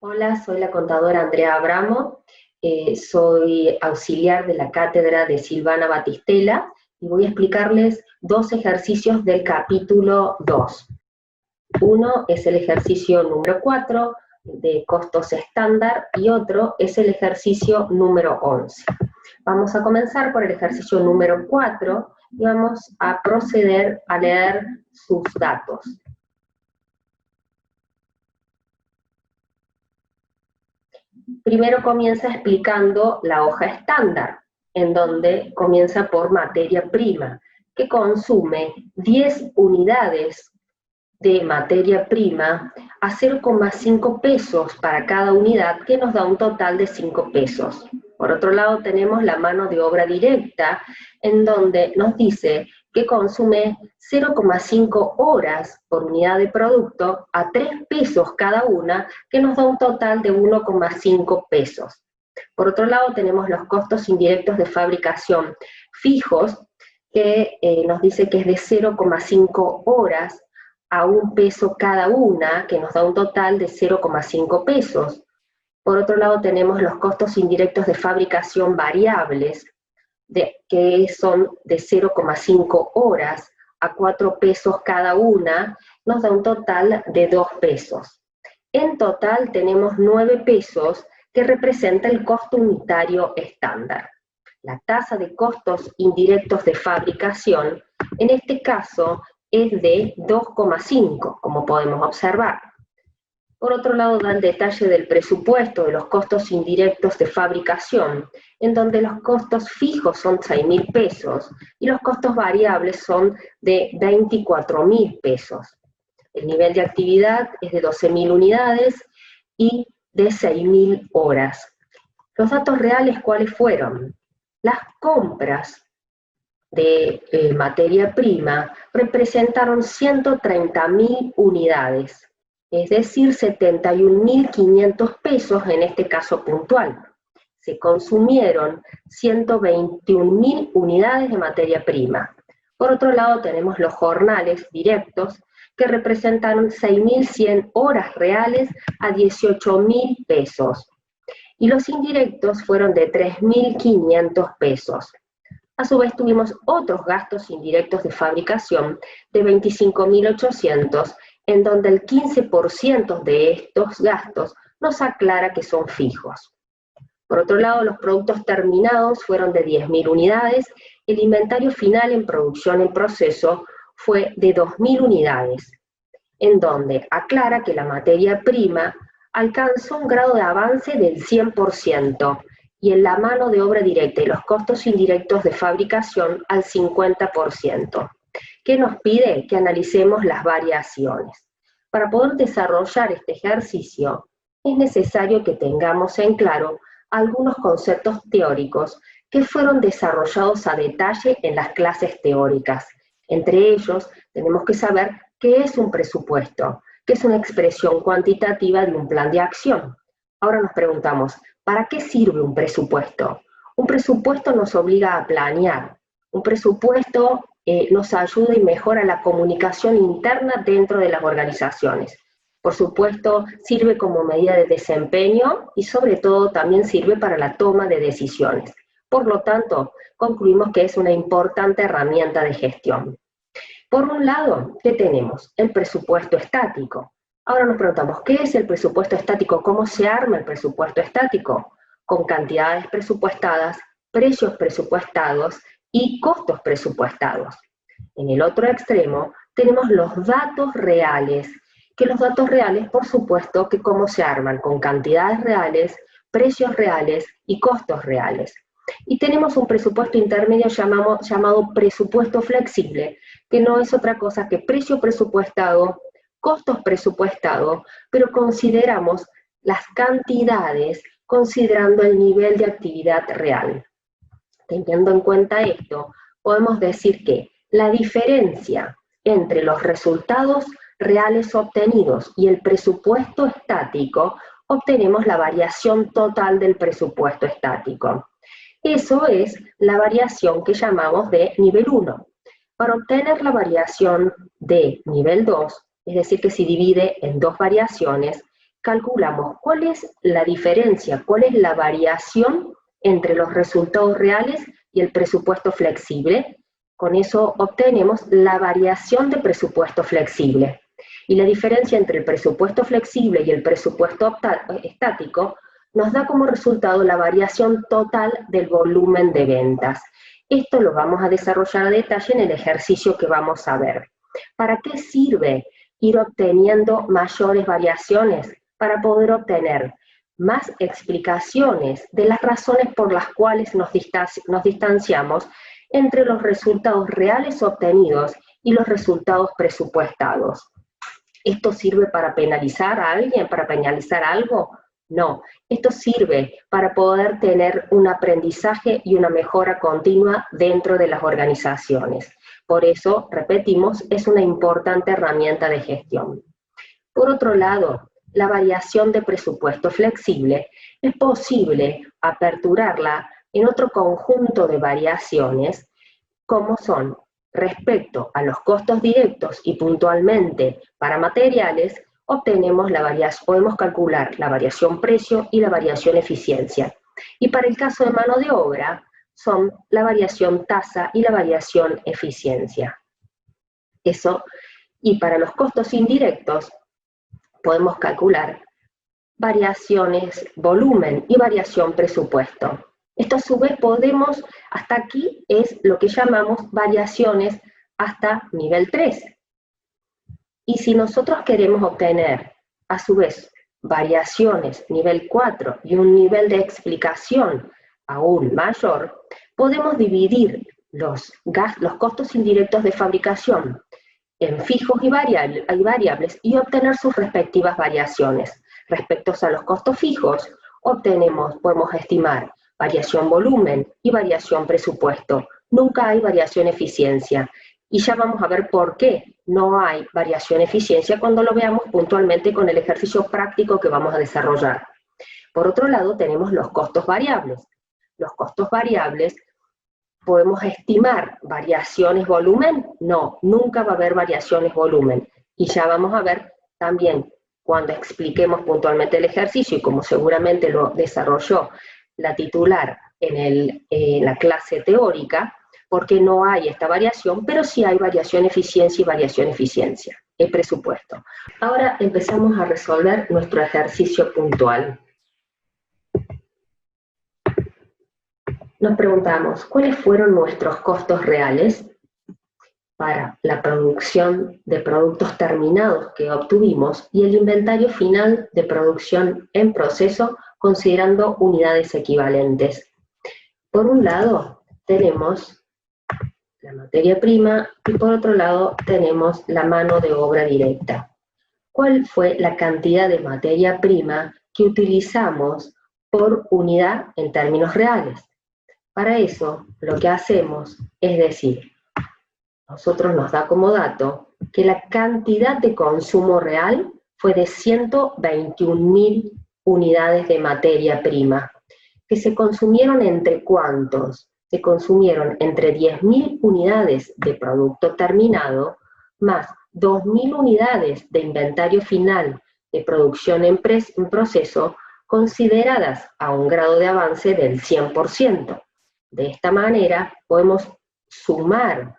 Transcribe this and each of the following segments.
Hola, soy la contadora Andrea Abramo, soy auxiliar de la cátedra de Silvana Batistela y voy a explicarles dos ejercicios del capítulo 2. Uno es el ejercicio número 4 de costos estándar y otro es el ejercicio número 11. Vamos a comenzar por el ejercicio número 4 y vamos a proceder a leer sus datos. Primero comienza explicando la hoja estándar, en donde comienza por materia prima, que consume 10 unidades de materia prima a 0,5 pesos para cada unidad, que nos da un total de 5 pesos. Por otro lado tenemos la mano de obra directa, en donde nos dice que consume 0,5 horas por unidad de producto a 3 pesos cada una, que nos da un total de 1,5 pesos. Por otro lado tenemos los costos indirectos de fabricación fijos, que nos dice que es de 0,5 horas a 1 peso cada una, que nos da un total de 0,5 pesos. Por otro lado tenemos los costos indirectos de fabricación variables, que son de 0,5 horas a 4 pesos cada una, nos da un total de 2 pesos. En total tenemos 9 pesos, que representa el costo unitario estándar. La tasa de costos indirectos de fabricación, en este caso, es de 2,5, como podemos observar. Por otro lado, da el detalle del presupuesto de los costos indirectos de fabricación, en donde los costos fijos son 6.000 pesos y los costos variables son de 24.000 pesos. El nivel de actividad es de 12.000 unidades y de 6.000 horas. Los datos reales, ¿cuáles fueron? Las compras de materia prima representaron 130.000 unidades, es decir, 71.500 pesos en este caso puntual. Se consumieron 121.000 unidades de materia prima. Por otro lado tenemos los jornales directos, que representaron 6.100 horas reales a 18.000 pesos. Y los indirectos fueron de 3.500 pesos. A su vez tuvimos otros gastos indirectos de fabricación de 25.800, en donde el 15% de estos gastos nos aclara que son fijos. Por otro lado, los productos terminados fueron de 10.000 unidades, el inventario final en producción en proceso fue de 2.000 unidades, en donde aclara que la materia prima alcanzó un grado de avance del 100%, y en la mano de obra directa y los costos indirectos de fabricación al 50%, que nos pide que analicemos las variaciones. Para poder desarrollar este ejercicio, es necesario que tengamos en claro algunos conceptos teóricos que fueron desarrollados a detalle en las clases teóricas. Entre ellos, tenemos que saber qué es un presupuesto, que es una expresión cuantitativa de un plan de acción. Ahora nos preguntamos, ¿para qué sirve un presupuesto? Un presupuesto nos obliga a planear. Un presupuesto nos ayuda y mejora la comunicación interna dentro de las organizaciones. Por supuesto, sirve como medida de desempeño y sobre todo también sirve para la toma de decisiones. Por lo tanto, concluimos que es una importante herramienta de gestión. Por un lado, ¿qué tenemos? El presupuesto estático. Ahora nos preguntamos, ¿qué es el presupuesto estático? ¿Cómo se arma el presupuesto estático? Con cantidades presupuestadas, precios presupuestados y costos presupuestados. En el otro extremo tenemos los datos reales, que los datos reales, por supuesto, que cómo se arman, con cantidades reales, precios reales y costos reales. Y tenemos un presupuesto intermedio llamado presupuesto flexible, que no es otra cosa que precio presupuestado, costos presupuestados, pero consideramos las cantidades considerando el nivel de actividad real. Teniendo en cuenta esto, podemos decir que la diferencia entre los resultados reales obtenidos y el presupuesto estático, obtenemos la variación total del presupuesto estático. Eso es la variación que llamamos de nivel 1. Para obtener la variación de nivel 2, es decir que se divide en dos variaciones, calculamos cuál es la diferencia, cuál es la variación entre los resultados reales y el presupuesto flexible. Con eso obtenemos la variación de presupuesto flexible. Y la diferencia entre el presupuesto flexible y el presupuesto estático nos da como resultado la variación total del volumen de ventas. Esto lo vamos a desarrollar a detalle en el ejercicio que vamos a ver. ¿Para qué sirve ir obteniendo mayores variaciones? Para poder obtener más explicaciones de las razones por las cuales nos distanciamos entre los resultados reales obtenidos y los resultados presupuestados. ¿Esto sirve para penalizar a alguien, para penalizar algo? No, esto sirve para poder tener un aprendizaje y una mejora continua dentro de las organizaciones. Por eso, repetimos, es una importante herramienta de gestión. Por otro lado, la variación de presupuesto flexible es posible aperturarla en otro conjunto de variaciones, como son respecto a los costos directos y puntualmente para materiales, podemos calcular la variación precio y la variación eficiencia. Y para el caso de mano de obra, son la variación tasa y la variación eficiencia. Y para los costos indirectos, podemos calcular variaciones volumen y variación presupuesto. Esto a su vez hasta aquí es lo que llamamos variaciones hasta nivel 3. Y si nosotros queremos obtener, a su vez, variaciones nivel 4 y un nivel de explicación aún mayor, podemos dividir los costos indirectos de fabricación en fijos y variables y obtener sus respectivas variaciones. Respecto a los costos fijos, podemos estimar variación volumen y variación presupuesto. Nunca hay variación eficiencia. Y ya vamos a ver por qué no hay variación eficiencia cuando lo veamos puntualmente con el ejercicio práctico que vamos a desarrollar. Por otro lado, tenemos los costos variables. Los costos variables, ¿podemos estimar variaciones volumen? No, nunca va a haber variaciones volumen. Y ya vamos a ver también, cuando expliquemos puntualmente el ejercicio, y como seguramente lo desarrolló la titular en la clase teórica, porque no hay esta variación, pero sí hay variación eficiencia y variación eficiencia, el presupuesto. Ahora empezamos a resolver nuestro ejercicio puntual. Nos preguntamos, ¿cuáles fueron nuestros costos reales para la producción de productos terminados que obtuvimos y el inventario final de producción en proceso considerando unidades equivalentes? Por un lado, tenemos la materia prima y por otro lado tenemos la mano de obra directa. ¿Cuál fue la cantidad de materia prima que utilizamos por unidad en términos reales? Para eso, lo que hacemos es decir, nosotros nos da como dato que la cantidad de consumo real fue de 121.000 unidades de materia prima, que se consumieron entre ¿cuántos? Se consumieron entre 10.000 unidades de producto terminado, más 2.000 unidades de inventario final de producción en proceso, consideradas a un grado de avance del 100%. De esta manera podemos sumar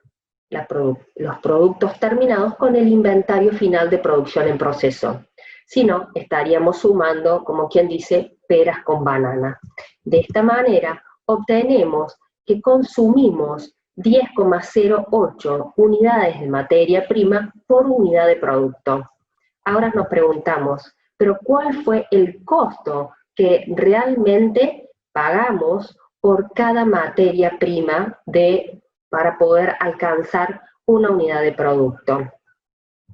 los productos terminados con el inventario final de producción en proceso. Si no, estaríamos sumando, como quien dice, peras con banana. De esta manera obtenemos que consumimos 10,08 unidades de materia prima por unidad de producto. Ahora nos preguntamos, ¿pero cuál fue el costo que realmente pagamos por cada materia prima para poder alcanzar una unidad de producto?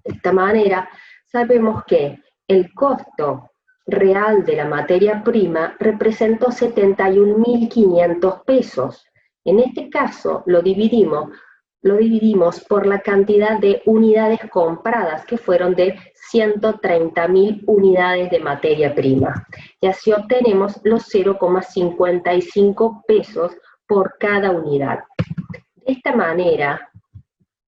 De esta manera, sabemos que el costo real de la materia prima representó 71.500 pesos. En este caso, lo dividimos por la cantidad de unidades compradas, que fueron de 130.000 unidades de materia prima. Y así obtenemos los 0,55 pesos por cada unidad. De esta manera,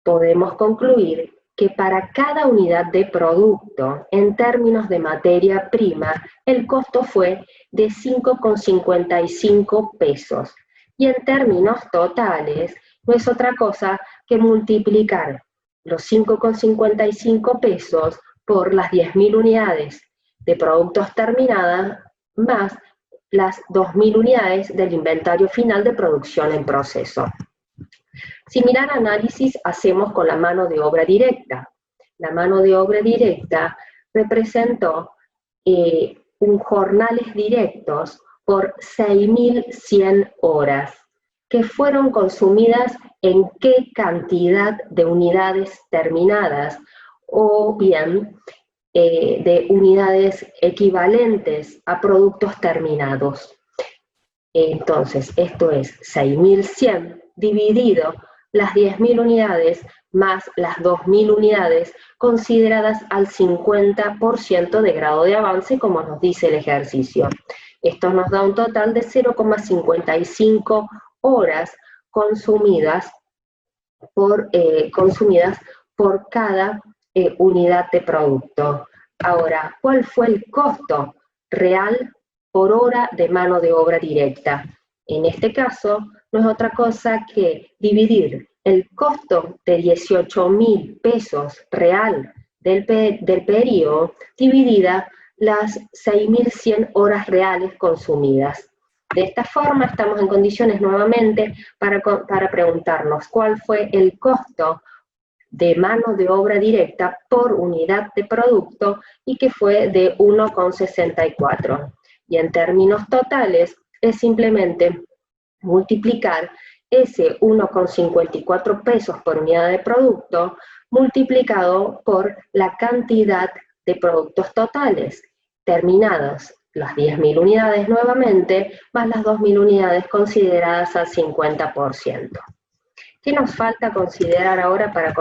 podemos concluir que para cada unidad de producto, en términos de materia prima, el costo fue de 5,55 pesos. Y en términos totales, no es otra cosa que multiplicar los 5,55 pesos por las 10.000 unidades de productos terminadas más las 2.000 unidades del inventario final de producción en proceso. Similar análisis hacemos con la mano de obra directa. La mano de obra directa representó jornales directos por 6.100 horas, que fueron consumidas en qué cantidad de unidades terminadas, o bien de unidades equivalentes a productos terminados. Entonces, esto es 6.100 dividido las 10.000 unidades más las 2.000 unidades consideradas al 50% de grado de avance, como nos dice el ejercicio. Esto nos da un total de 0,55 horas consumidas por cada unidad de producto. Ahora, ¿cuál fue el costo real por hora de mano de obra directa? En este caso, no es otra cosa que dividir el costo de 18.000 pesos real del periodo, dividida las 6.100 horas reales consumidas. De esta forma estamos en condiciones nuevamente para preguntarnos cuál fue el costo de mano de obra directa por unidad de producto, y que fue de 1,64. Y en términos totales es simplemente multiplicar ese 1,54 pesos por unidad de producto multiplicado por la cantidad de productos totales terminados, las 10.000 unidades nuevamente, más las 2.000 unidades consideradas al 50%. ¿Qué nos falta considerar ahora para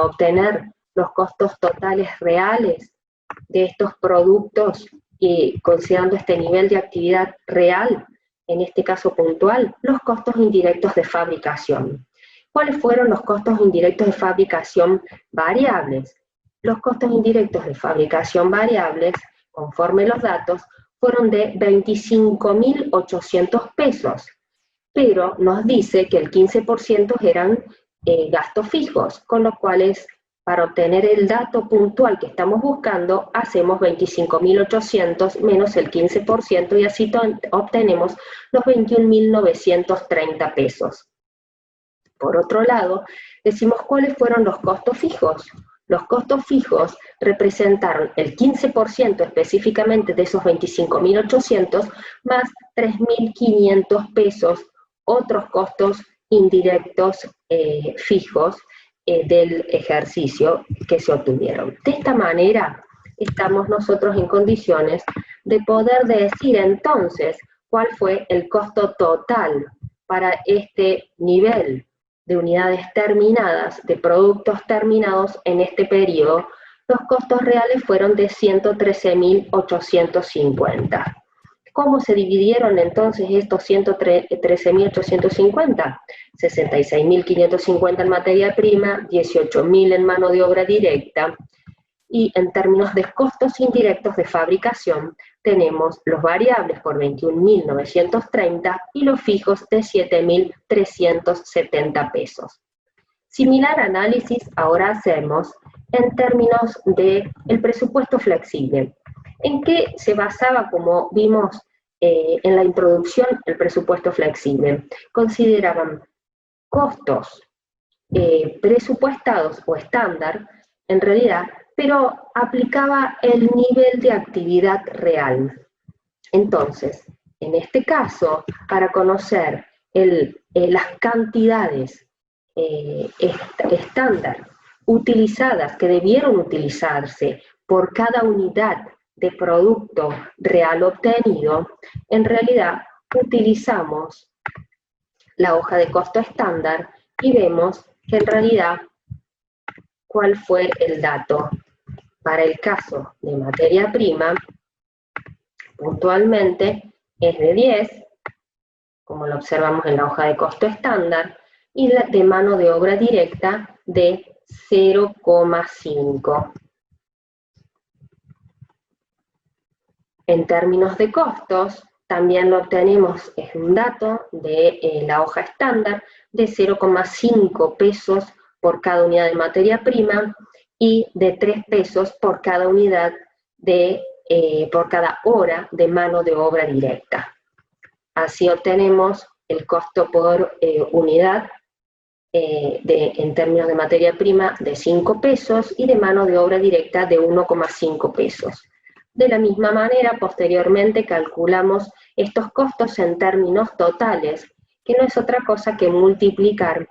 obtener los costos totales reales de estos productos, y considerando este nivel de actividad real, en este caso puntual? Los costos indirectos de fabricación. ¿Cuáles fueron los costos indirectos de fabricación variables? Los costos indirectos de fabricación variables, conforme los datos, fueron de 25.800 pesos, pero nos dice que el 15% eran gastos fijos, con los cuales, para obtener el dato puntual que estamos buscando, hacemos 25.800 menos el 15%, y así obtenemos los 21.930 pesos. Por otro lado, decimos cuáles fueron los costos fijos. Los costos fijos representaron el 15% específicamente de esos 25.800 más 3.500 pesos, otros costos indirectos fijos del ejercicio que se obtuvieron. De esta manera estamos nosotros en condiciones de poder decir entonces cuál fue el costo total para este nivel de unidades terminadas, de productos terminados en este periodo. Los costos reales fueron de 113.850. ¿Cómo se dividieron entonces estos 113.850? 66.550 en materia prima, 18.000 en mano de obra directa, y en términos de costos indirectos de fabricación tenemos los variables por 21.930 y los fijos de 7.370 pesos. Similar análisis ahora hacemos en términos del presupuesto flexible. ¿En qué se basaba, como vimos en la introducción, el presupuesto flexible? Consideraban costos presupuestados o estándar, en realidad, pero aplicaba el nivel de actividad real. Entonces, en este caso, para conocer las cantidades estándar utilizadas, que debieron utilizarse por cada unidad de producto real obtenido, en realidad utilizamos la hoja de costo estándar y vemos que en realidad cuál fue el dato. Para el caso de materia prima, puntualmente es de 10, como lo observamos en la hoja de costo estándar, y de mano de obra directa de 0,5. En términos de costos, también lo obtenemos, es un dato de la hoja estándar, de 0,5 pesos por cada unidad de materia prima y de 3 pesos por cada unidad por cada hora de mano de obra directa. Así obtenemos el costo por unidad en términos de materia prima de 5 pesos y de mano de obra directa de 1,5 pesos. De la misma manera, posteriormente calculamos estos costos en términos totales, que no es otra cosa que multiplicar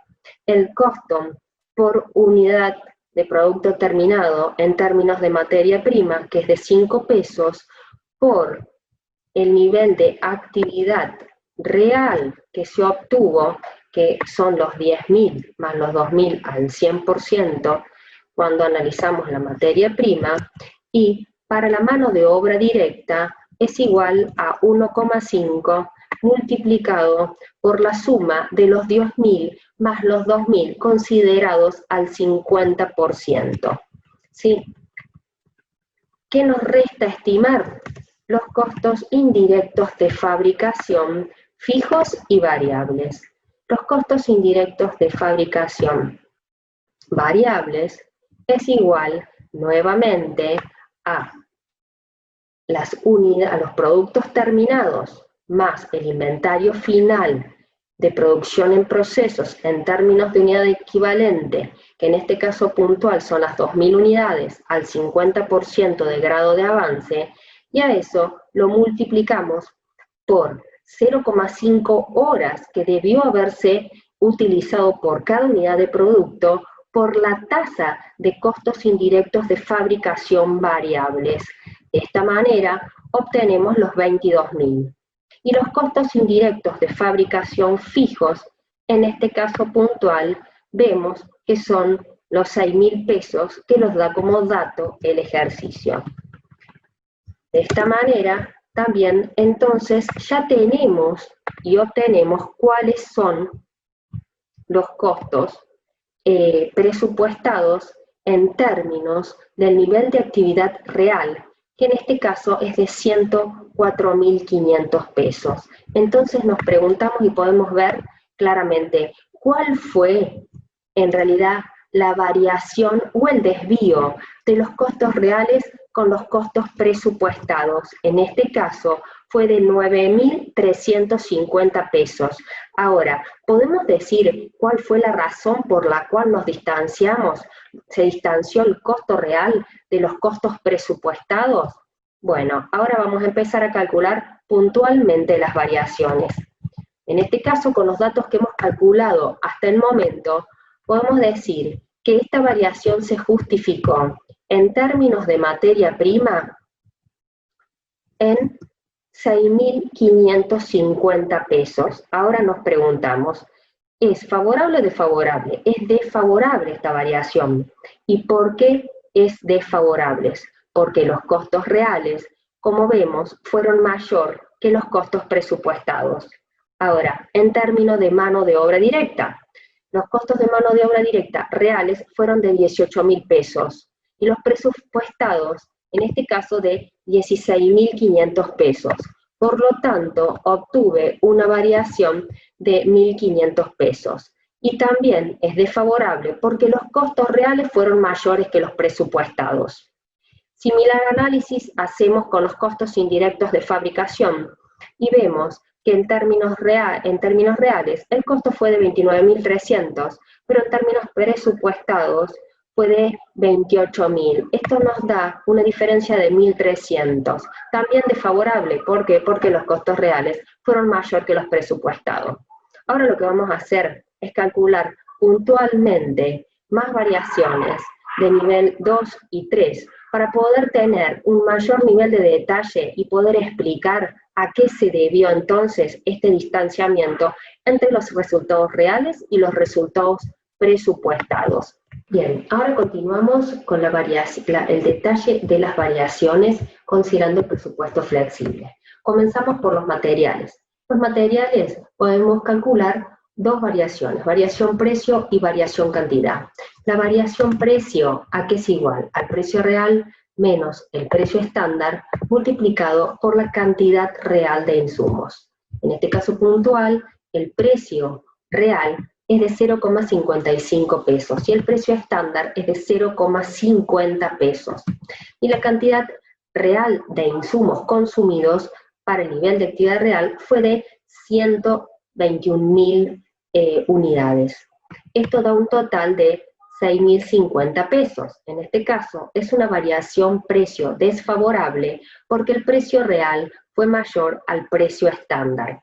el costo por unidad de producto terminado en términos de materia prima, que es de 5 pesos, por el nivel de actividad real que se obtuvo, que son los 10.000 más los 2.000 al 100% cuando analizamos la materia prima, y para la mano de obra directa es igual a 1,5 multiplicado por la suma de los 10.000 más los 2.000 considerados al 50%. ¿Sí? ¿Qué nos resta estimar? Los costos indirectos de fabricación fijos y variables. Los costos indirectos de fabricación variables es igual nuevamente a los productos terminados más el inventario final de producción en procesos en términos de unidad equivalente, que en este caso puntual son las 2.000 unidades al 50% de grado de avance, y a eso lo multiplicamos por 0,5 horas que debió haberse utilizado por cada unidad de producto por la tasa de costos indirectos de fabricación variables. De esta manera obtenemos los 22.000. Y los costos indirectos de fabricación fijos, en este caso puntual, vemos que son los 6.000 pesos que nos da como dato el ejercicio. De esta manera, también entonces ya tenemos y obtenemos cuáles son los costos presupuestados en términos del nivel de actividad real, que en este caso es de 104.500 pesos. Entonces nos preguntamos y podemos ver claramente cuál fue en realidad la variación o el desvío de los costos reales con los costos presupuestados. En este caso fue de 9.350 pesos. Ahora, ¿podemos decir cuál fue la razón por la cual nos distanciamos? ¿Se distanció el costo real de los costos presupuestados? Bueno, ahora vamos a empezar a calcular puntualmente las variaciones. En este caso, con los datos que hemos calculado hasta el momento, podemos decir que esta variación se justificó en términos de materia prima en 6.550 pesos. Ahora nos preguntamos, ¿es favorable o desfavorable? Es desfavorable esta variación. ¿Y por qué es desfavorable? Porque los costos reales, como vemos, fueron mayor que los costos presupuestados. Ahora, en términos de mano de obra directa, los costos de mano de obra directa reales fueron de 18.000 pesos y los presupuestados, en este caso, de 16.500 pesos. Por lo tanto, obtuve una variación de 1.500 pesos. Y también es desfavorable porque los costos reales fueron mayores que los presupuestados. Similar análisis hacemos con los costos indirectos de fabricación y vemos que en términos reales el costo fue de 29.300, pero en términos presupuestados fue de 28.000. Esto nos da una diferencia de 1.300. También desfavorable, ¿por qué? Porque los costos reales fueron mayor que los presupuestados. Ahora lo que vamos a hacer es calcular puntualmente más variaciones de nivel 2 y 3 para poder tener un mayor nivel de detalle y poder explicar a qué se debió entonces este distanciamiento entre los resultados reales y los resultados presupuestados. Bien, ahora continuamos con el detalle de las variaciones considerando el presupuesto flexible. Comenzamos por los materiales. Los materiales podemos calcular dos variaciones, variación precio y variación cantidad. La variación precio, ¿a qué es igual? Al precio real menos el precio estándar multiplicado por la cantidad real de insumos. En este caso puntual, el precio real es de 0,55 pesos y el precio estándar es de 0,50 pesos. Y la cantidad real de insumos consumidos para el nivel de actividad real fue de 121.000 unidades. Esto da un total de 6.050 pesos. En este caso, es una variación precio desfavorable porque el precio real fue mayor al precio estándar.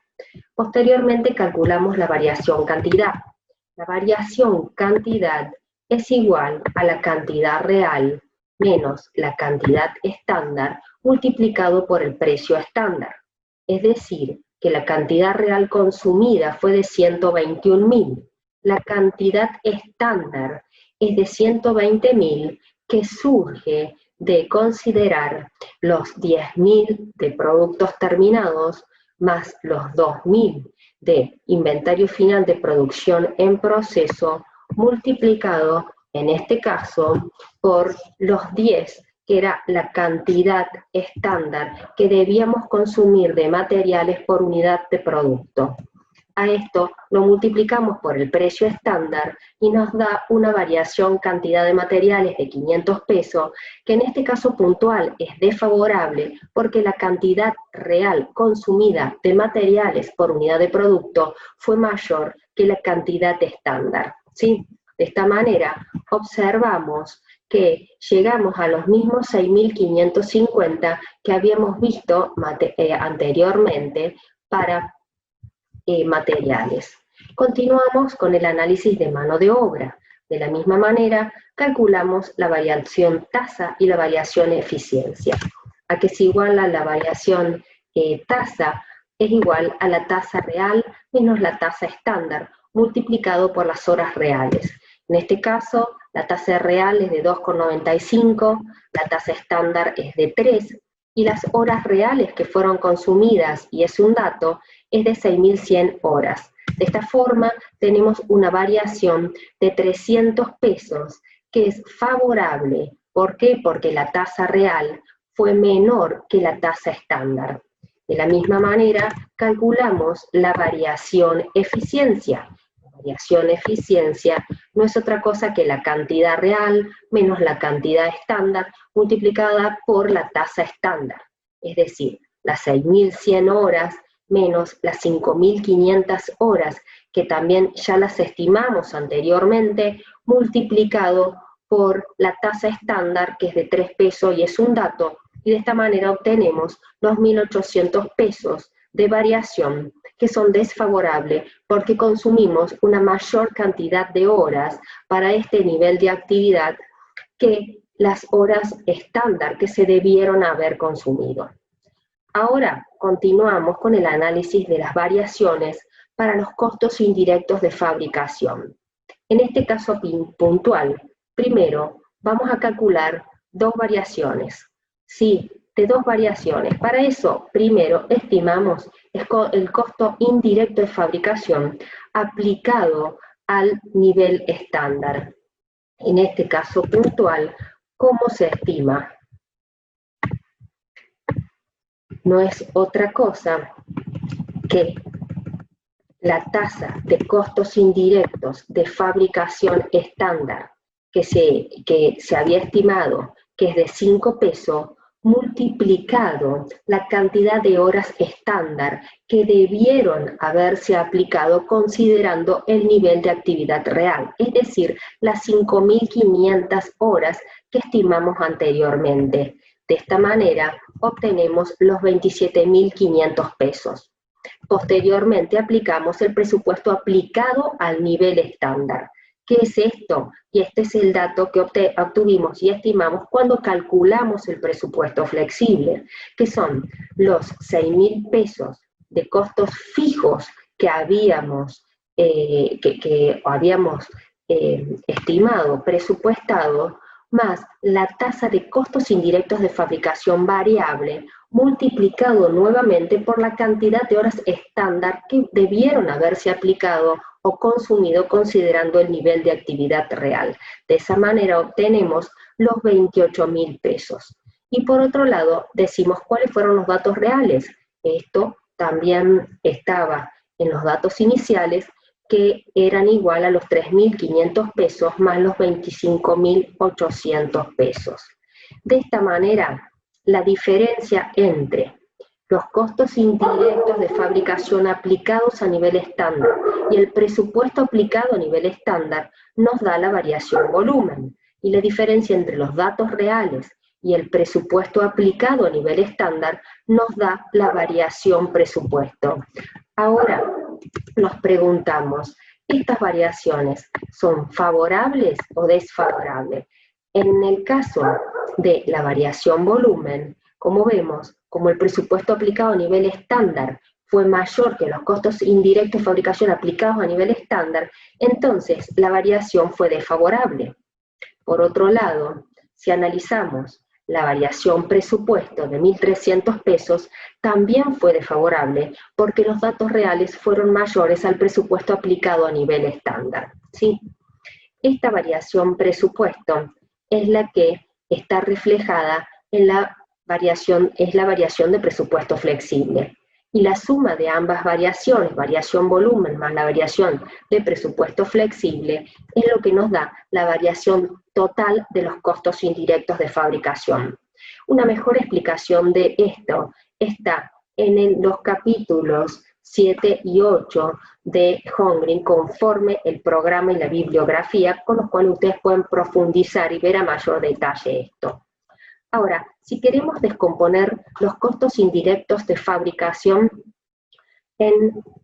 Posteriormente calculamos la variación cantidad. La variación cantidad es igual a la cantidad real menos la cantidad estándar multiplicado por el precio estándar. Es decir, que la cantidad real consumida fue de 121.000. La cantidad estándar es de 120.000, que surge de considerar los 10.000 de productos terminados más los 2.000 de inventario final de producción en proceso, multiplicado, en este caso, por los 10, que era la cantidad estándar que debíamos consumir de materiales por unidad de producto. A esto lo multiplicamos por el precio estándar y nos da una variación cantidad de materiales de 500 pesos, que en este caso puntual es desfavorable porque la cantidad real consumida de materiales por unidad de producto fue mayor que la cantidad estándar, ¿sí? De esta manera observamos que llegamos a los mismos 6.550 que habíamos visto anteriormente para materiales. Continuamos con el análisis de mano de obra. De la misma manera, calculamos la variación tasa y la variación eficiencia. A que se iguala la variación tasa es igual a la tasa real menos la tasa estándar, multiplicado por las horas reales. En este caso, la tasa real es de 2,95, la tasa estándar es de 3, y las horas reales que fueron consumidas, y es un dato, es de 6.100 horas. De esta forma, tenemos una variación de 300 pesos, que es favorable. ¿Por qué? Porque la tasa real fue menor que la tasa estándar. De la misma manera, calculamos la variación eficiencia. La variación eficiencia no es otra cosa que la cantidad real menos la cantidad estándar multiplicada por la tasa estándar. Es decir, las 6.100 horas menos las 5.500 horas, que también ya las estimamos anteriormente, multiplicado por la tasa estándar, que es de 3 pesos y es un dato, y de esta manera obtenemos 2.800 pesos de variación, que son desfavorables porque consumimos una mayor cantidad de horas para este nivel de actividad que las horas estándar que se debieron haber consumido. Ahora continuamos con el análisis de las variaciones para los costos indirectos de fabricación. En este caso puntual, primero vamos a calcular dos variaciones. Sí, de dos variaciones. Para eso, primero estimamos el costo indirecto de fabricación aplicado al nivel estándar. En este caso puntual, ¿cómo se estima? No es otra cosa que la tasa de costos indirectos de fabricación estándar que se había estimado que es de 5 pesos, multiplicado la cantidad de horas estándar que debieron haberse aplicado considerando el nivel de actividad real, es decir, las 5.500 horas que estimamos anteriormente. De esta manera obtenemos los 27.500 pesos. Posteriormente aplicamos el presupuesto aplicado al nivel estándar. ¿Qué es esto? Y este es el dato que obtuvimos y estimamos cuando calculamos el presupuesto flexible, que son los 6.000 pesos de costos fijos que habíamos, estimado, presupuestado, más la tasa de costos indirectos de fabricación variable, multiplicado nuevamente por la cantidad de horas estándar que debieron haberse aplicado o consumido considerando el nivel de actividad real. De esa manera obtenemos los 28.000 pesos. Y por otro lado, decimos cuáles fueron los datos reales. Esto también estaba en los datos iniciales, que eran igual a los 3.500 pesos más los 25.800 pesos. De esta manera, la diferencia entre los costos indirectos de fabricación aplicados a nivel estándar y el presupuesto aplicado a nivel estándar nos da la variación volumen. Y la diferencia entre los datos reales y el presupuesto aplicado a nivel estándar nos da la variación presupuesto. Ahora nos preguntamos, ¿estas variaciones son favorables o desfavorables? En el caso de la variación volumen, como vemos, como el presupuesto aplicado a nivel estándar fue mayor que los costos indirectos de fabricación aplicados a nivel estándar, entonces la variación fue desfavorable. Por otro lado, si analizamos la variación presupuesto de 1.300 pesos, también fue desfavorable porque los datos reales fueron mayores al presupuesto aplicado a nivel estándar, ¿sí? Esta variación presupuesto es la que está reflejada en la variación de presupuesto flexible. Y la suma de ambas variaciones, variación volumen más la variación de presupuesto flexible, es lo que nos da la variación total de los costos indirectos de fabricación. Una mejor explicación de esto está en los capítulos 7 y 8 de Holmgren, conforme el programa y la bibliografía, con los cuales ustedes pueden profundizar y ver a mayor detalle esto. Ahora, si queremos descomponer los costos indirectos de fabricación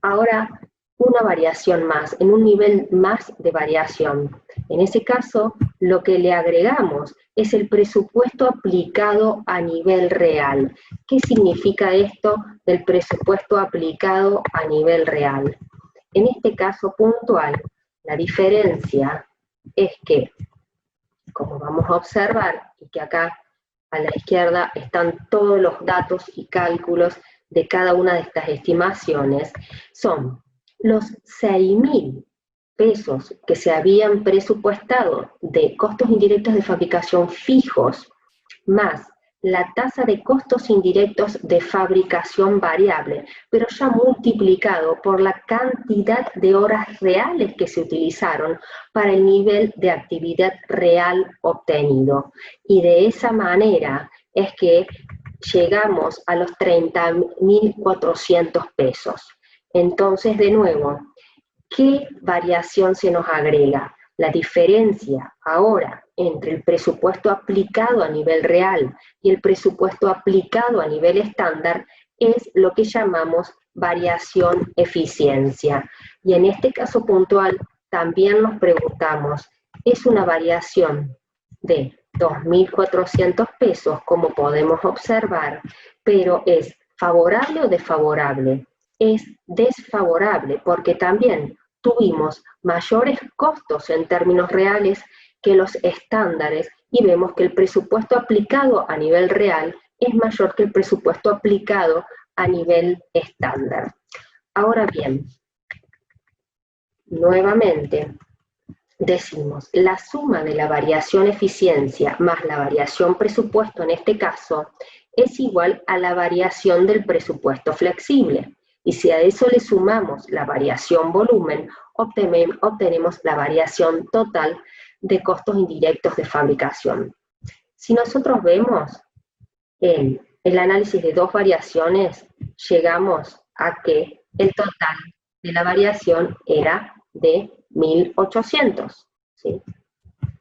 ahora una variación más, en un nivel más de variación. En ese caso, lo que le agregamos es el presupuesto aplicado a nivel real. ¿Qué significa esto del presupuesto aplicado a nivel real? En este caso puntual, la diferencia es que, como vamos a observar, y que acá a la izquierda están todos los datos y cálculos de cada una de estas estimaciones, son los 6.000 pesos que se habían presupuestado de costos indirectos de fabricación fijos, más la tasa de costos indirectos de fabricación variable, pero ya multiplicado por la cantidad de horas reales que se utilizaron para el nivel de actividad real obtenido. Y de esa manera es que llegamos a los 30.400 pesos. Entonces, de nuevo, ¿qué variación se nos agrega? La diferencia ahora entre el presupuesto aplicado a nivel real y el presupuesto aplicado a nivel estándar es lo que llamamos variación eficiencia. Y en este caso puntual también nos preguntamos, ¿es una variación de 2.400 pesos, como podemos observar, pero es favorable o desfavorable? Es desfavorable porque también tuvimos mayores costos en términos reales que los estándares y vemos que el presupuesto aplicado a nivel real es mayor que el presupuesto aplicado a nivel estándar. Ahora bien, nuevamente decimos, la suma de la variación eficiencia más la variación presupuesto en este caso es igual a la variación del presupuesto flexible. Y si a eso le sumamos la variación volumen, obtenemos la variación total de costos indirectos de fabricación. Si nosotros vemos en el análisis de dos variaciones, llegamos a que el total de la variación era de 1.800. ¿Sí?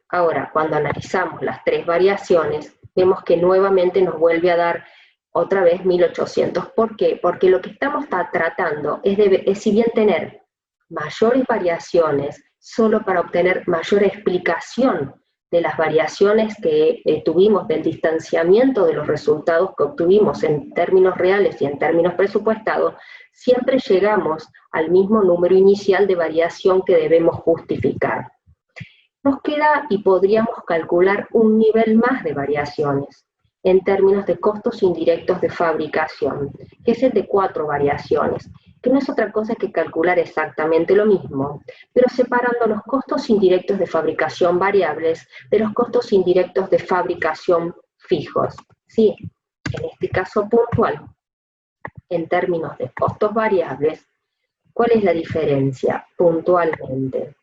Ahora, cuando analizamos las tres variaciones, vemos que nuevamente nos vuelve a dar otra vez 1.800. ¿Por qué? Porque lo que estamos tratando es si bien tener mayores variaciones solo para obtener mayor explicación de las variaciones que tuvimos, del distanciamiento de los resultados que obtuvimos en términos reales y en términos presupuestados, siempre llegamos al mismo número inicial de variación que debemos justificar. Nos queda y podríamos calcular un nivel más de variaciones en términos de costos indirectos de fabricación, que es el de 4 variaciones. que no es otra cosa que calcular exactamente lo mismo, pero separando los costos indirectos de fabricación variables de los costos indirectos de fabricación fijos. ¿Sí? En este caso puntual, en términos de costos variables, ¿cuál es la diferencia puntualmente?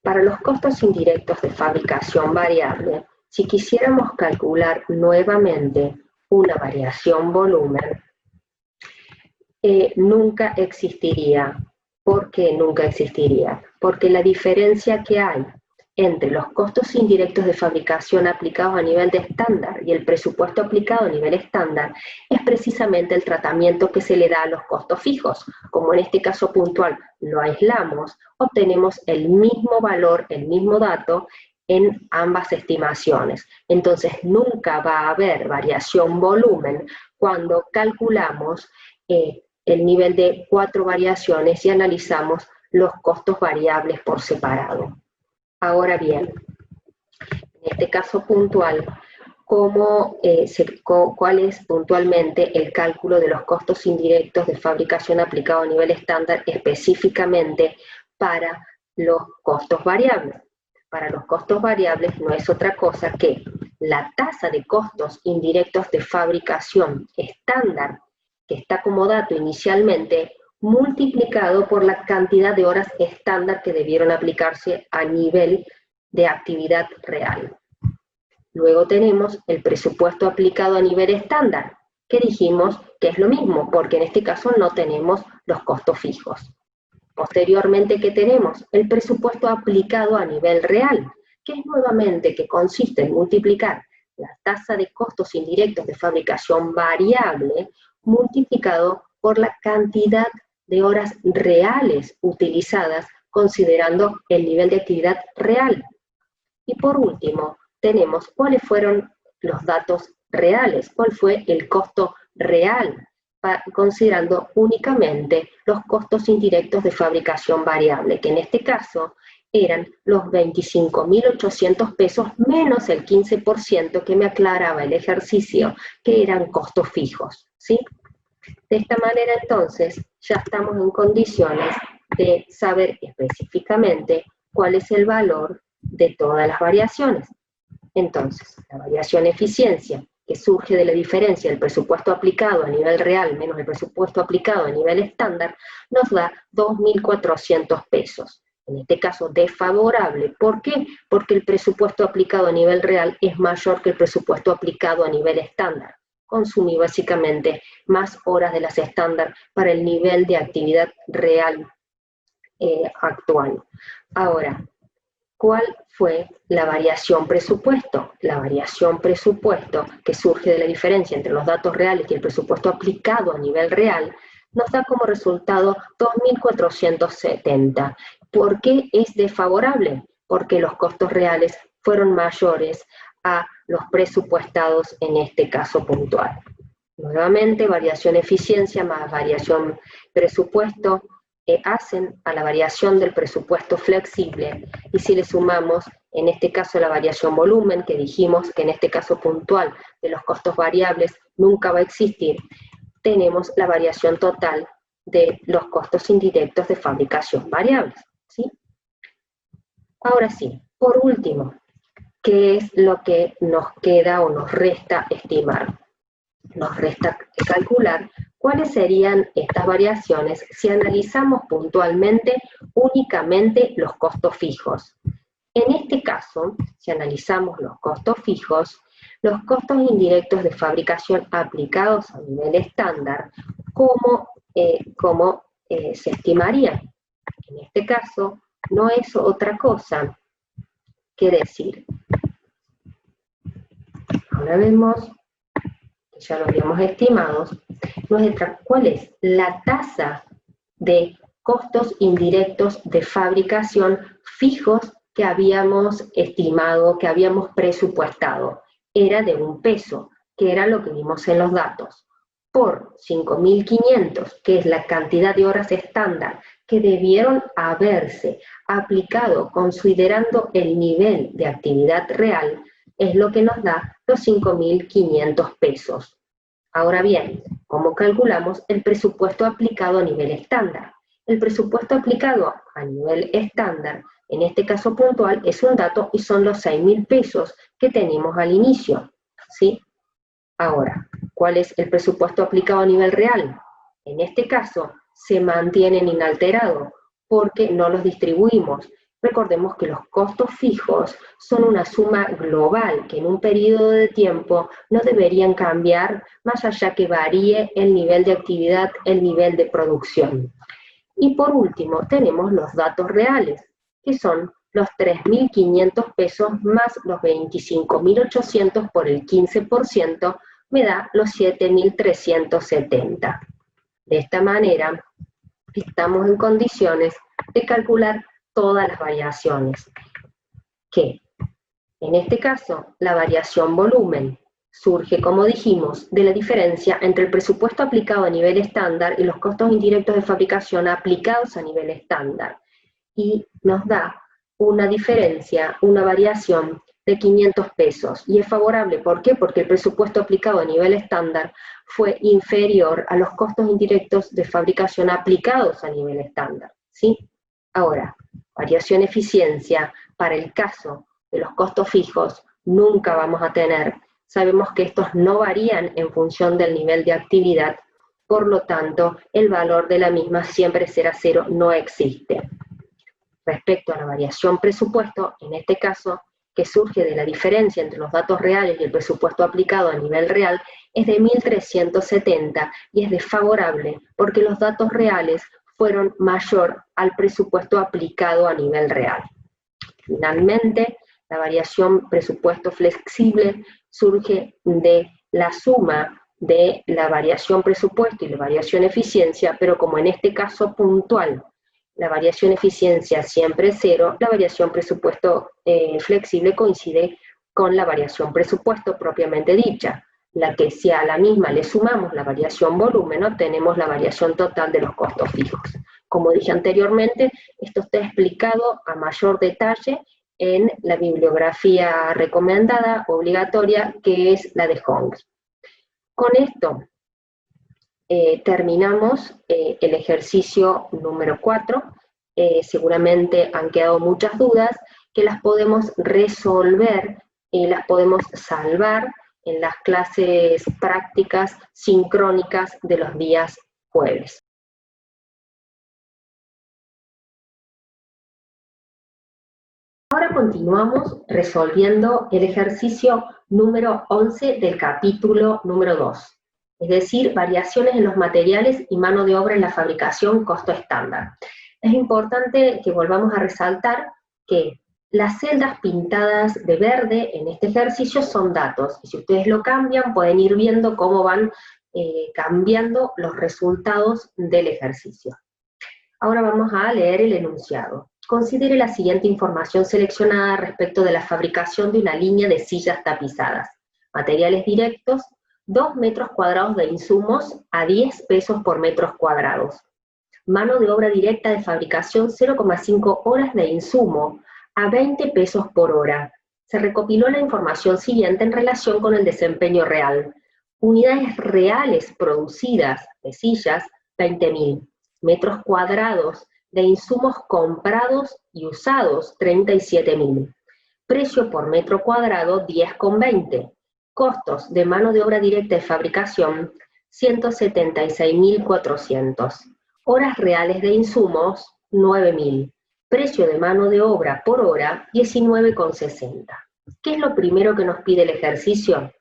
Para los costos indirectos de fabricación variable, si quisiéramos calcular nuevamente una variación volumen, nunca existiría. ¿Por qué nunca existiría? Porque la diferencia que hay entre los costos indirectos de fabricación aplicados a nivel de estándar y el presupuesto aplicado a nivel estándar es precisamente el tratamiento que se le da a los costos fijos. Como en este caso puntual lo aislamos, obtenemos el mismo valor, el mismo dato en ambas estimaciones. Entonces nunca va a haber variación volumen cuando calculamos el nivel de 4 variaciones y analizamos los costos variables por separado. Ahora bien, en este caso puntual, ¿cuál es puntualmente el cálculo de los costos indirectos de fabricación aplicado a nivel estándar específicamente para los costos variables? Para los costos variables no es otra cosa que la tasa de costos indirectos de fabricación estándar, que está como dato inicialmente, multiplicado por la cantidad de horas estándar que debieron aplicarse a nivel de actividad real. Luego tenemos el presupuesto aplicado a nivel estándar, que dijimos que es lo mismo, porque en este caso no tenemos los costos fijos. Posteriormente, ¿qué tenemos? El presupuesto aplicado a nivel real, que es nuevamente que consiste en multiplicar la tasa de costos indirectos de fabricación variable multiplicado por la cantidad de horas reales utilizadas considerando el nivel de actividad real. Y por último, tenemos cuáles fueron los datos reales, cuál fue el costo real, considerando únicamente los costos indirectos de fabricación variable, que en este caso eran los 25.800 pesos menos el 15% que me aclaraba el ejercicio, que eran costos fijos, ¿sí? De esta manera, entonces, ya estamos en condiciones de saber específicamente cuál es el valor de todas las variaciones. Entonces, la variación eficiencia, que surge de la diferencia del presupuesto aplicado a nivel real menos el presupuesto aplicado a nivel estándar, nos da 2.400 pesos. En este caso, desfavorable. ¿Por qué? Porque el presupuesto aplicado a nivel real es mayor que el presupuesto aplicado a nivel estándar. Consumí básicamente más horas de las estándar para el nivel de actividad real actual. Ahora, ¿cuál fue la variación presupuesto? La variación presupuesto, que surge de la diferencia entre los datos reales y el presupuesto aplicado a nivel real, nos da como resultado 2.470. ¿Por qué es desfavorable? Porque los costos reales fueron mayores a los presupuestados en este caso puntual. Nuevamente, variación eficiencia más variación presupuesto hacen a la variación del presupuesto flexible, y si le sumamos en este caso la variación volumen, que dijimos que en este caso puntual de los costos variables nunca va a existir, tenemos la variación total de los costos indirectos de fabricación variables, ¿sí? Ahora sí, por último, ¿qué es lo que nos queda o nos resta estimar? Nos resta calcular cuáles serían estas variaciones si analizamos puntualmente únicamente los costos fijos. En este caso, si analizamos los costos fijos, los costos indirectos de fabricación aplicados a nivel estándar, ¿cómo se estimarían? En este caso, no es otra cosa que decir. Ahora vemos, ya lo habíamos estimado, ¿cuál es la tasa de costos indirectos de fabricación fijos que habíamos estimado, que habíamos presupuestado? Era de 1 peso, que era lo que vimos en los datos, por 5.500, que es la cantidad de horas estándar que debieron haberse aplicado considerando el nivel de actividad real, es lo que nos da los 5.500 pesos. Ahora bien, ¿Cómo calculamos el presupuesto aplicado a nivel estándar? El presupuesto aplicado a nivel estándar, en este caso puntual, es un dato y son los 6.000 pesos que tenemos al inicio, ¿sí? Ahora, ¿cuál es el presupuesto aplicado a nivel real? En este caso, se mantienen inalterados porque no los distribuimos. Recordemos que los costos fijos son una suma global que en un periodo de tiempo no deberían cambiar más allá que varíe el nivel de actividad, el nivel de producción. Y por último tenemos los datos reales, que son los 3.500 pesos más los 25.800 por el 15%, me da los 7.370. De esta manera, estamos en condiciones de calcular todas las variaciones, que en este caso la variación volumen surge, como dijimos, de la diferencia entre el presupuesto aplicado a nivel estándar y los costos indirectos de fabricación aplicados a nivel estándar, y nos da una diferencia, una variación de 500 pesos, y es favorable, ¿por qué? Porque el presupuesto aplicado a nivel estándar fue inferior a los costos indirectos de fabricación aplicados a nivel estándar, ¿sí? Ahora, variación eficiencia, para el caso de los costos fijos, nunca vamos a tener. Sabemos que estos no varían en función del nivel de actividad, por lo tanto, el valor de la misma siempre será cero, no existe. Respecto a la variación presupuesto, en este caso, que surge de la diferencia entre los datos reales y el presupuesto aplicado a nivel real, es de 1.370 y es desfavorable porque los datos reales fueron mayor al presupuesto aplicado a nivel real. Finalmente, la variación presupuesto flexible surge de la suma de la variación presupuesto y la variación eficiencia, pero como en este caso puntual, la variación eficiencia siempre es cero, la variación presupuesto flexible coincide con la variación presupuesto propiamente dicha, la que si a la misma le sumamos la variación volumen, obtenemos la variación total de los costos fijos. Como dije anteriormente, esto está explicado a mayor detalle en la bibliografía recomendada, obligatoria, que es la de Hong. Con esto terminamos el ejercicio número 4. Seguramente han quedado muchas dudas que las podemos resolver y las podemos salvar en las clases prácticas sincrónicas de los días jueves. Ahora continuamos resolviendo el ejercicio número 11 del capítulo número 2. Es decir, variaciones en los materiales y mano de obra en la fabricación costo estándar. Es importante que volvamos a resaltar que las celdas pintadas de verde en este ejercicio son datos, y si ustedes lo cambian pueden ir viendo cómo van cambiando los resultados del ejercicio. Ahora vamos a leer el enunciado. Considere la siguiente información seleccionada respecto de la fabricación de una línea de sillas tapizadas. Materiales directos, 2 metros cuadrados de insumos a 10 pesos por metros cuadrados. Mano de obra directa de fabricación, 0,5 horas de insumo a 20 pesos por hora. Se recopiló la información siguiente en relación con el desempeño real. Unidades reales producidas de sillas, 20.000. Metros cuadrados de insumos comprados y usados, 37.000. Precio por metro cuadrado, 10,20. Costos de mano de obra directa de fabricación, 176.400. Horas reales de insumos, 9.000. Precio de mano de obra por hora, 19,60. ¿Qué es lo primero que nos pide el ejercicio?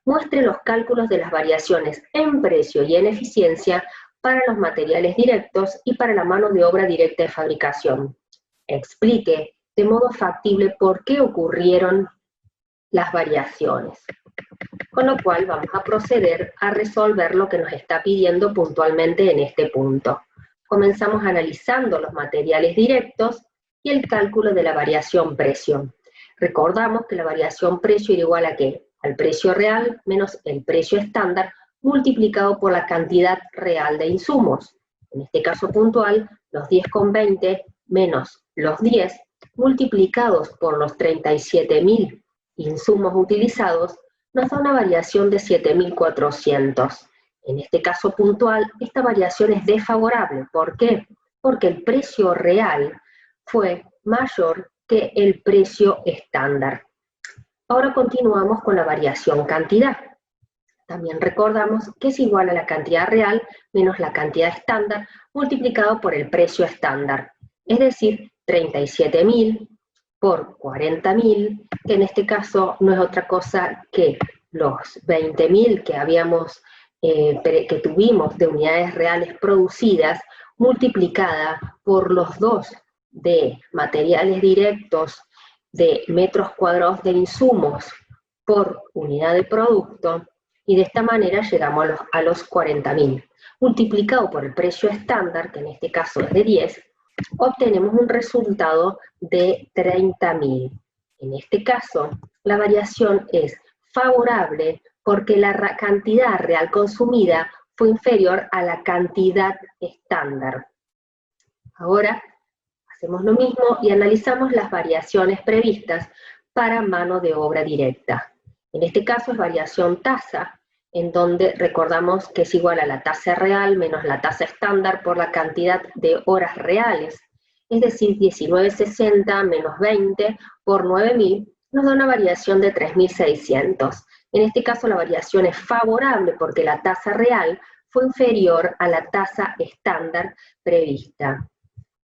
Muestre los cálculos de las variaciones en precio y en eficiencia para los materiales directos y para la mano de obra directa de fabricación. Explique de modo factible por qué ocurrieron las variaciones. Con lo cual vamos a proceder a resolver lo que nos está pidiendo puntualmente en este punto. Comenzamos analizando los materiales directos y el cálculo de la variación precio. Recordamos que la variación precio era igual a ¿qué? Al precio real menos el precio estándar multiplicado por la cantidad real de insumos. En este caso puntual, los 10,20 menos los 10 multiplicados por los 37.000 insumos utilizados nos da una variación de 7.400. En este caso puntual, esta variación es desfavorable. ¿Por qué? Porque el precio real fue mayor que el precio estándar. Ahora continuamos con la variación cantidad. También recordamos que es igual a la cantidad real menos la cantidad estándar multiplicado por el precio estándar. Es decir, 37.000 por 40.000, que en este caso no es otra cosa que los 20.000 que tuvimos de unidades reales producidas, multiplicada por los 2 de materiales directos de metros cuadrados de insumos por unidad de producto, y de esta manera llegamos a los 40.000. Multiplicado por el precio estándar, que en este caso es de 10, obtenemos un resultado de 30.000. En este caso, la variación es favorable porque la cantidad real consumida fue inferior a la cantidad estándar. Ahora hacemos lo mismo y analizamos las variaciones previstas para mano de obra directa. En este caso es variación tasa, en donde recordamos que es igual a la tasa real menos la tasa estándar por la cantidad de horas reales, es decir, 1960 menos 20 por 9.000 nos da una variación de 3.600. En este caso la variación es favorable porque la tasa real fue inferior a la tasa estándar prevista.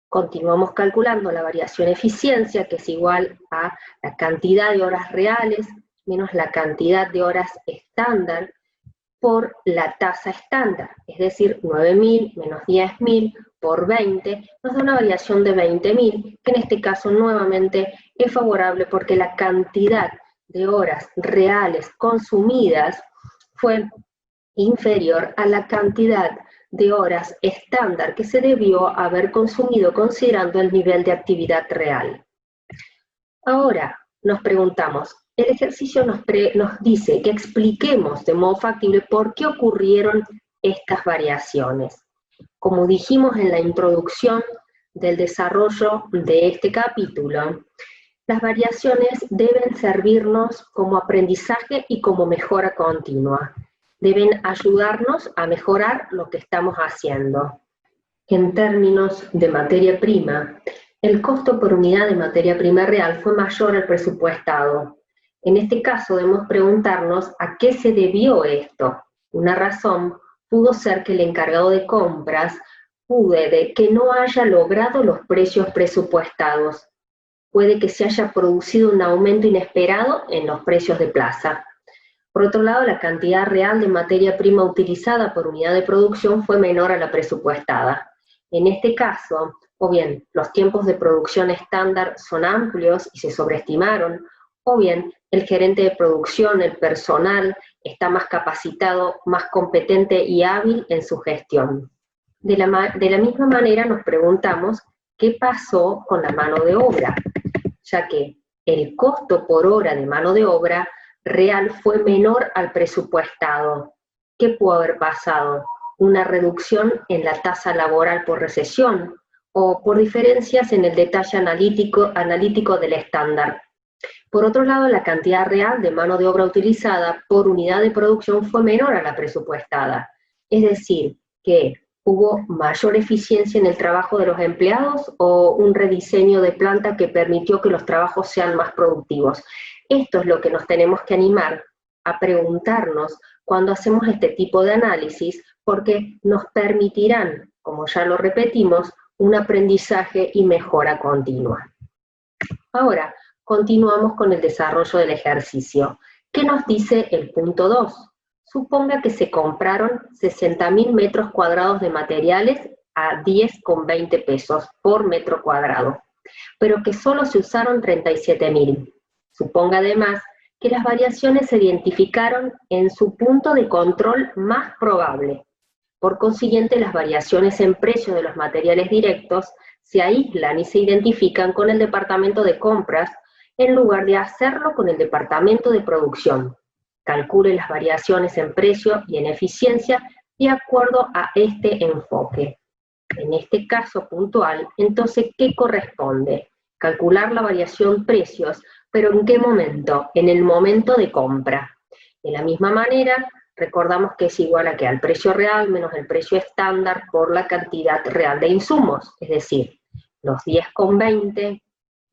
Continuamos calculando la variación eficiencia, que es igual a la cantidad de horas reales menos la cantidad de horas estándar por la tasa estándar, es decir, 9.000 menos 10.000 por 20, nos da una variación de 20.000, que en este caso nuevamente es favorable porque la cantidad de horas reales consumidas fue inferior a la cantidad de horas estándar que se debió haber consumido considerando el nivel de actividad real. Ahora nos preguntamos, el ejercicio nos dice que expliquemos de modo factible por qué ocurrieron estas variaciones. Como dijimos en la introducción del desarrollo de este capítulo, las variaciones deben servirnos como aprendizaje y como mejora continua. Deben ayudarnos a mejorar lo que estamos haciendo. En términos de materia prima, el costo por unidad de materia prima real fue mayor al presupuestado. En este caso debemos preguntarnos a qué se debió esto. Una razón pudo ser que el encargado de compras puede que no haya logrado los precios presupuestados. Puede que se haya producido un aumento inesperado en los precios de plaza. Por otro lado, la cantidad real de materia prima utilizada por unidad de producción fue menor a la presupuestada. En este caso, o bien los tiempos de producción estándar son amplios y se sobreestimaron, o bien el gerente de producción, el personal, está más capacitado, más competente y hábil en su gestión. De la misma manera nos preguntamos qué pasó con la mano de obra, ya que el costo por hora de mano de obra real fue menor al presupuestado. ¿Qué pudo haber pasado? Una reducción en la tasa laboral por recesión, o por diferencias en el detalle analítico del estándar. Por otro lado, la cantidad real de mano de obra utilizada por unidad de producción fue menor a la presupuestada, es decir, que hubo mayor eficiencia en el trabajo de los empleados o un rediseño de planta que permitió que los trabajos sean más productivos. Esto es lo que nos tenemos que animar a preguntarnos cuando hacemos este tipo de análisis, porque nos permitirán, como ya lo repetimos, un aprendizaje y mejora continua. Ahora, continuamos con el desarrollo del ejercicio. ¿Qué nos dice el punto 2? Suponga que se compraron 60.000 metros cuadrados de materiales a 10,20 pesos por metro cuadrado, pero que solo se usaron 37.000. Suponga además que las variaciones se identificaron en su punto de control más probable. Por consiguiente, las variaciones en precio de los materiales directos se aíslan y se identifican con el departamento de compras en lugar de hacerlo con el departamento de producción. Calcule las variaciones en precio y en eficiencia de acuerdo a este enfoque. En este caso puntual, entonces, ¿qué corresponde? Calcular la variación precios, pero ¿en qué momento? En el momento de compra. De la misma manera, recordamos que es igual a que al precio real menos el precio estándar por la cantidad real de insumos, es decir, los 10,20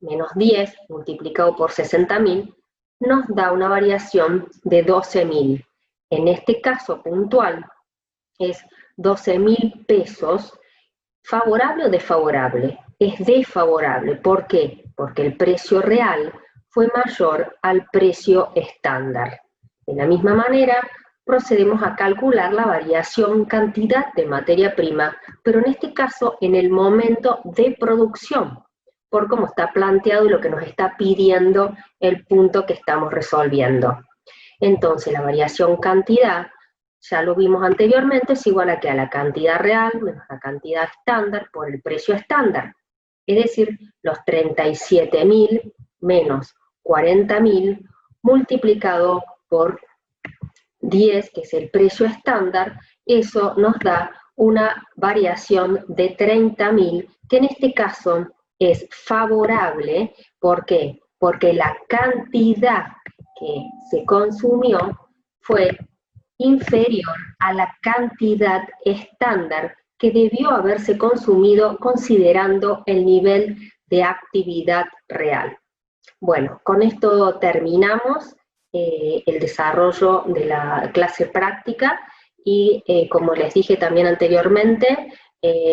menos 10 multiplicado por 60.000 nos da una variación de 12.000. En este caso puntual es 12.000 pesos, ¿favorable o desfavorable? Es desfavorable. ¿Por qué? Porque el precio real fue mayor al precio estándar. De la misma manera, procedemos a calcular la variación cantidad de materia prima, pero en este caso en el momento de producción, por cómo está planteado y lo que nos está pidiendo el punto que estamos resolviendo. Entonces, la variación cantidad, ya lo vimos anteriormente, es igual a que a la cantidad real menos la cantidad estándar por el precio estándar. Es decir, los 37.000 menos 40.000 multiplicado por 10, que es el precio estándar, eso nos da una variación de 30.000, que en este caso es favorable. ¿Por qué? Porque la cantidad que se consumió fue inferior a la cantidad estándar que debió haberse consumido considerando el nivel de actividad real. Bueno, con esto terminamos el desarrollo de la clase práctica y como les dije también anteriormente,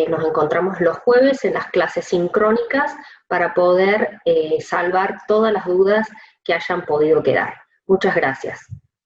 nos encontramos los jueves en las clases sincrónicas para poder salvar todas las dudas que hayan podido quedar. Muchas gracias.